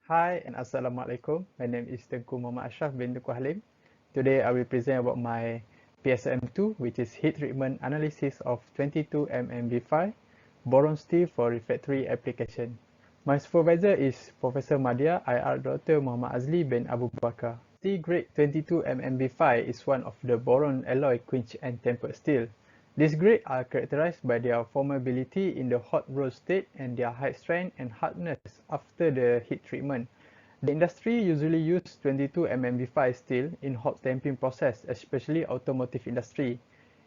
Hi and Assalamualaikum. My name is Tengku Muhammad Ashraf bin Tengku Halim. Today I will present about my PSM2, which is heat treatment analysis of 22 mmB5 boron steel for refractory application. My supervisor is Professor Madya IR Dr. Muhammad Azli bin Abu Bakar. Steel grade 22 mmB5 is one of the boron alloy quench and tempered steel. These grades are characterized by their formability in the hot roll state and their high strength and hardness after the heat treatment. The industry usually uses 22 mmB5 steel in hot stamping process, especially automotive industry.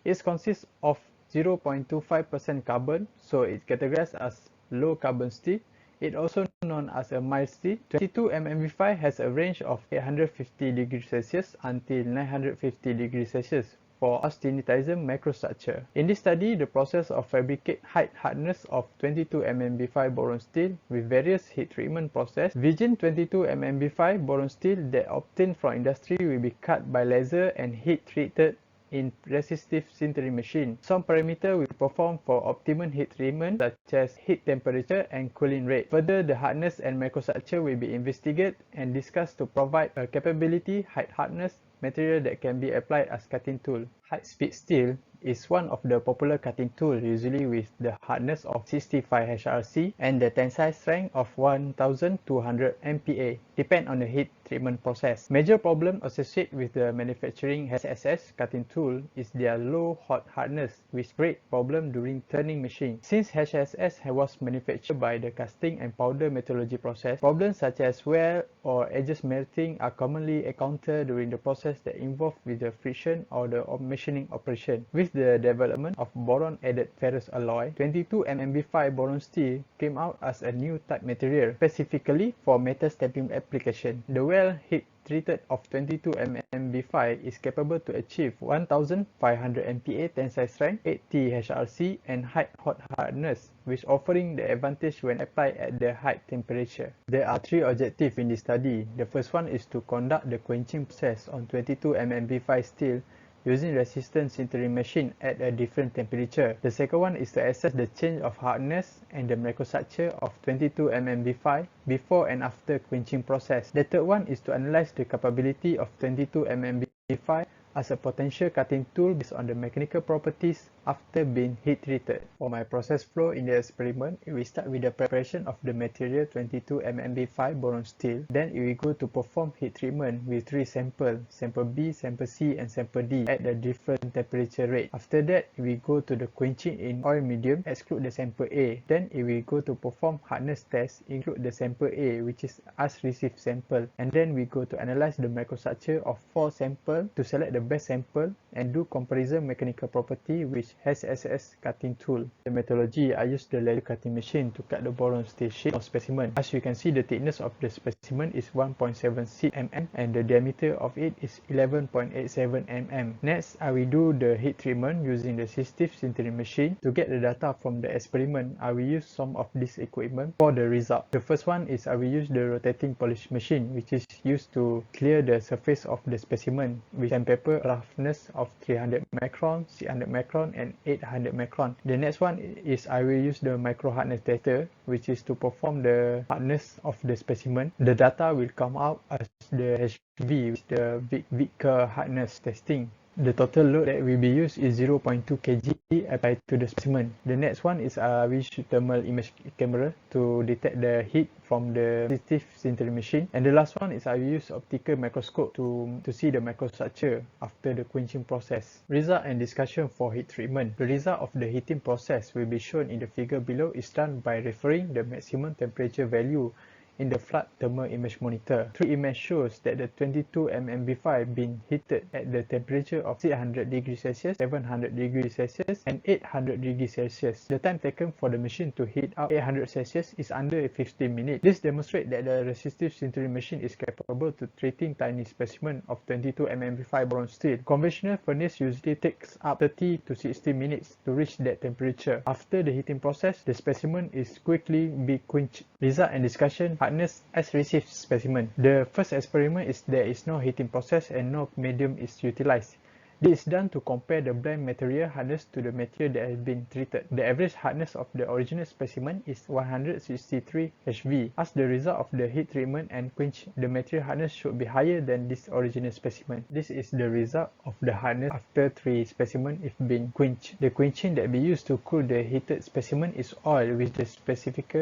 It consists of 0.25% carbon, so it's categorized as low carbon steel. It also known as a mild steel. 22 mmB5 has a range of 850 degrees Celsius until 950 degrees Celsius for austenitism microstructure. In this study, the process of fabricate high hardness of 22 mmB5 boron steel with various heat treatment process. Virgin 22 mmB5 boron steel that obtained from industry will be cut by laser and heat treated in resistive sintering machine. Some parameter will perform for optimum heat treatment such as heat temperature and cooling rate. Further, the hardness and microstructure will be investigated and discussed to provide a capability height hardness material that can be applied as cutting tool. High-speed steel is one of the popular cutting tools, usually with the hardness of 65 HRC and the tensile strength of 1200 MPa, depend on the heat treatment process. Major problem associated with the manufacturing HSS cutting tool is their low hot hardness, which create problem during turning machine. Since HSS was manufactured by the casting and powder metallurgy process, problems such as wear or edges melting are commonly encountered during the process that involve with the friction or the machining operation. With the development of boron-added ferrous alloy, 22 mmB5 boron steel came out as a new type material, specifically for metal stamping application. The well heat treated of 22 mmB5 is capable to achieve 1500 MPa tensile strength, 80 HRC, and high hot hardness, which offering the advantage when applied at the high temperature. There are three objectives in this study. The first one is to conduct the quenching process on 22 mmB5 steel using resistant sintering machine at a different temperature. The second one is to assess the change of hardness and the microstructure of 22 mmB5 before and after quenching process. The third one is to analyze the capability of 22 mmB5 as a potential cutting tool based on the mechanical properties after being heat treated. For my process flow in the experiment, we start with the preparation of the material 22 mmB5 boron steel. Then we go to perform heat treatment with three samples, sample B, sample C, and sample D at a different temperature rate. After that, we go to the quenching in oil medium, exclude the sample A. Then we go to perform hardness test, include the sample A, which is as received sample. And then we go to analyze the microstructure of 4 samples to select the best sample and do comparison mechanical property which has SS cutting tool. The methodology, I use the laser cutting machine to cut the boron steel sheet or specimen. As you can see, the thickness of the specimen is 1.76 mm and the diameter of it is 11.87 mm. Next, I will do the heat treatment using the resistive sintering machine. To get the data from the experiment, I will use some of this equipment for the result. The first one is I will use the rotating polish machine, which is used to clear the surface of the specimen with sandpaper roughness of 300 micron, 600 micron, and 800 micron. The next one is I will use the micro hardness tester, which is to perform the hardness of the specimen. The data will come out as the HV, which is the Vickers hardness testing. The total load that will be used is 0.2 kg applied to the specimen. The next one is we use thermal image camera to detect the heat from the resistive sintering machine. And the last one is I use optical microscope to see the microstructure after the quenching process. Result and discussion for heat treatment. The result of the heating process will be shown in the figure below is done by referring the maximum temperature value in the flood thermal image monitor. Three image shows that the 22 mmB5 been heated at the temperature of 600 degrees Celsius, 700 degrees Celsius, and 800 degrees Celsius. The time taken for the machine to heat up 800 Celsius is under 15 minutes. This demonstrates that the resistive sintering machine is capable to treating tiny specimen of 22 mmB5 boron steel. Conventional furnace usually takes up 30 to 60 minutes to reach that temperature. After the heating process, the specimen is quickly be quenched. Result and discussion. Hardness as received specimen. The first experiment is there is no heating process and no medium is utilized. This is done to compare the blend material hardness to the material that has been treated. The average hardness of the original specimen is 163 HV. As the result of the heat treatment and quench, the material hardness should be higher than this original specimen. This is the result of the hardness after 3 specimens if been quenched. The quenching that be used to cool the heated specimen is oil with the specific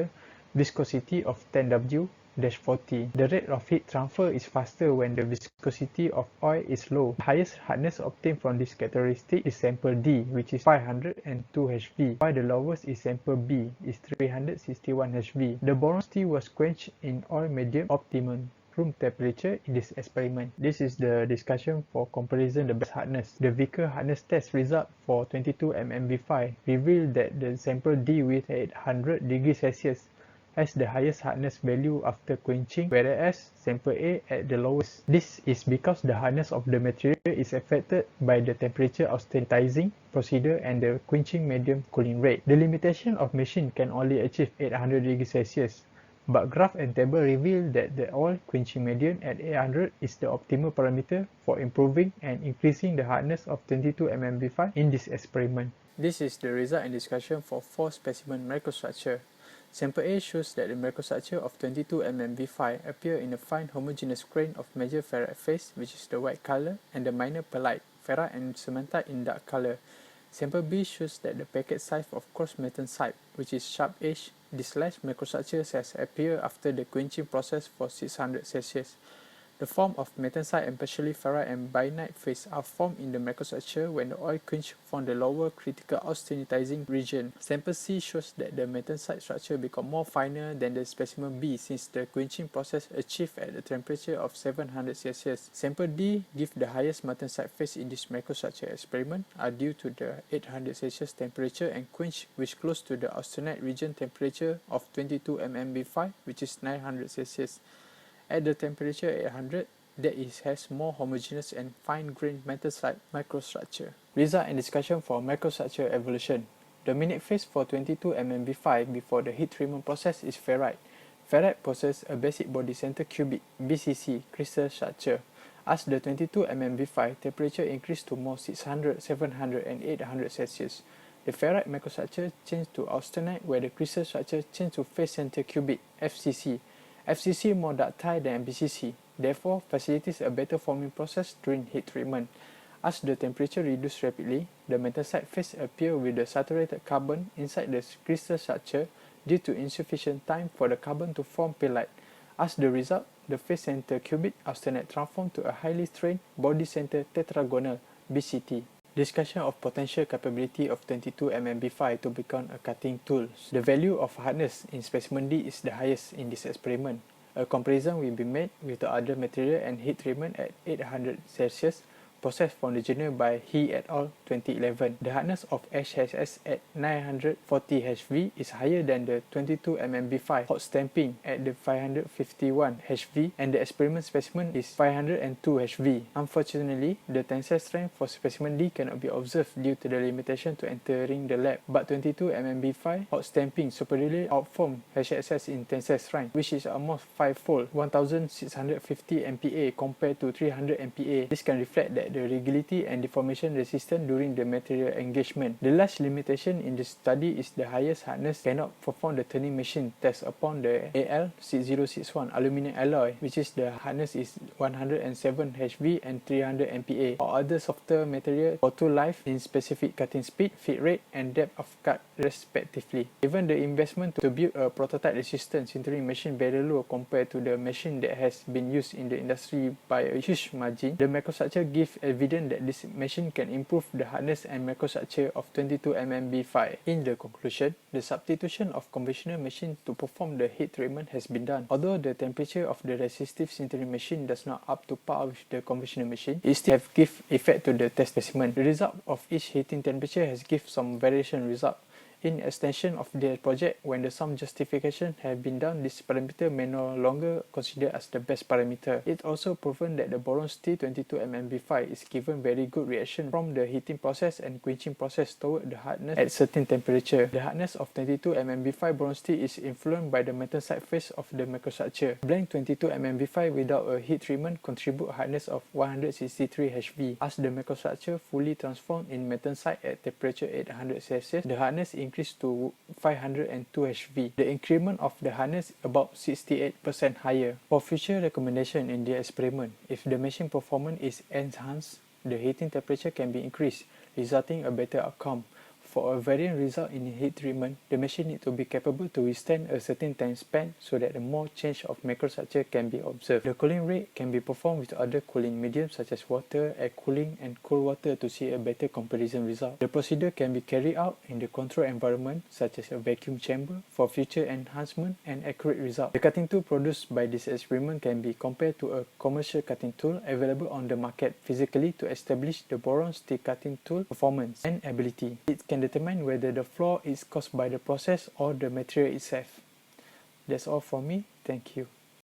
viscosity of 10W-40. The rate of heat transfer is faster when the viscosity of oil is low. The highest hardness obtained from this characteristic is sample D, which is 502 HV, while the lowest is sample B, is 361 HV. The boron steel was quenched in oil medium optimum room temperature in this experiment. This is the discussion for comparison the best hardness. The Vickers hardness test result for 22 mmV5 revealed that the sample D with 800 degrees Celsius has the highest hardness value after quenching, whereas sample A at the lowest. This is because the hardness of the material is affected by the temperature austenitizing procedure and the quenching medium cooling rate. The limitation of machine can only achieve 800 degrees Celsius, but graph and table reveal that the oil quenching medium at 800 is the optimal parameter for improving and increasing the hardness of 22 mmV5 in this experiment. This is the result and discussion for 4 specimen microstructure. Sample A shows that the microstructure of 22 mmV5 appear in a fine homogeneous grain of major ferrite phase, which is the white color, and the minor pearlite, ferrite and cementite in dark color. Sample B shows that the packet size of coarse martensite, which is sharp-edged, disliked microstructures has appeared after the quenching process for 600 Celsius. The form of martensite and partially ferrite and bainite phase are formed in the microstructure when the oil quench from the lower critical austenitizing region. Sample C shows that the martensite structure become more finer than the specimen B since the quenching process achieved at the temperature of 700 Celsius. Sample D give the highest martensite phase in this microstructure experiment are due to the 800 Celsius temperature and quench which close to the austenite region temperature of 22 mmV5, which is 900 Celsius. At the temperature 800, that has more homogeneous and fine-grained martensite microstructure. Result and discussion for microstructure evolution. The minute phase for 22 mmV5 before the heat treatment process is ferrite. Ferrite possesses a basic body center cubic (BCC) crystal structure. As the 22 mmV5 temperature increased to more 600, 700, and 800 Celsius, the ferrite microstructure changed to austenite, where the crystal structure changed to face center cubic (FCC). FCC more ductile than BCC, therefore facilitates a better forming process during heat treatment. As the temperature reduces rapidly, the martensite phase appears with the saturated carbon inside the crystal structure due to insufficient time for the carbon to form pearlite. As the result, the face center cubic austenite transforms to a highly strained body center tetragonal (BCT). Discussion of potential capability of 22 mmV5 to become a cutting tool. The value of hardness in specimen D is the highest in this experiment. A comparison will be made with the other material and heat treatment at 800 Celsius processed from the journal by He et al. 2011. The hardness of HSS at 940 HV is higher than the 22 mmV5 hot stamping at the 551 HV, and the experiment specimen is 502 HV. Unfortunately, the tensile strength for specimen D cannot be observed due to the limitation to entering the lab, but 22 mmV5 hot stamping superiorly outperforms HSS in tensile strength, which is almost 5-fold, 1650 MPa compared to 300 MPa. This can reflect that the rigidity and deformation resistance during the material engagement. The last limitation in the study is the highest hardness cannot perform the turning machine test upon the AL6061 aluminum alloy, which is the hardness is 107 HV and 300 MPa, or other softer material for two life in specific cutting speed, feed rate, and depth of cut respectively. Even the investment to build a prototype resistant sintering machine very low compared to the machine that has been used in the industry by a huge margin, the microstructure gives evidence that this machine can improve the hardness and microstructure of 22 mmV5. In the conclusion, the substitution of conventional machine to perform the heat treatment has been done. Although the temperature of the resistive sintering machine does not up to par with the conventional machine, it still have give effect to the test specimen. The result of each heating temperature has give some variation result. In extension of the project, when the sum justification have been done, this parameter may no longer considered as the best parameter. It also proven that the boron's T22MnB5 is given very good reaction from the heating process and quenching process toward the hardness at certain temperature. The hardness of 22MnB5 boron's T is influenced by the metenside phase of the microstructure. Blend 22MnB5 without a heat treatment contribute hardness of 163 HV. As the microstructure fully transformed in metenside at temperature 800 Celsius, the hardness increased to 502 HV. The increment of the hardness about 68% higher. For future recommendation in the experiment, if the machine performance is enhanced, the heating temperature can be increased, resulting a better outcome. For a varying result in heat treatment, the machine needs to be capable to withstand a certain time span so that the more change of microstructure can be observed. The cooling rate can be performed with other cooling mediums such as water, air cooling, and cold water to see a better comparison result. The procedure can be carried out in the controlled environment such as a vacuum chamber for future enhancement and accurate result. The cutting tool produced by this experiment can be compared to a commercial cutting tool available on the market physically to establish the boron's T cutting tool performance and ability. It can determine whether the flaw is caused by the process or the material itself. That's all from me. Thank you.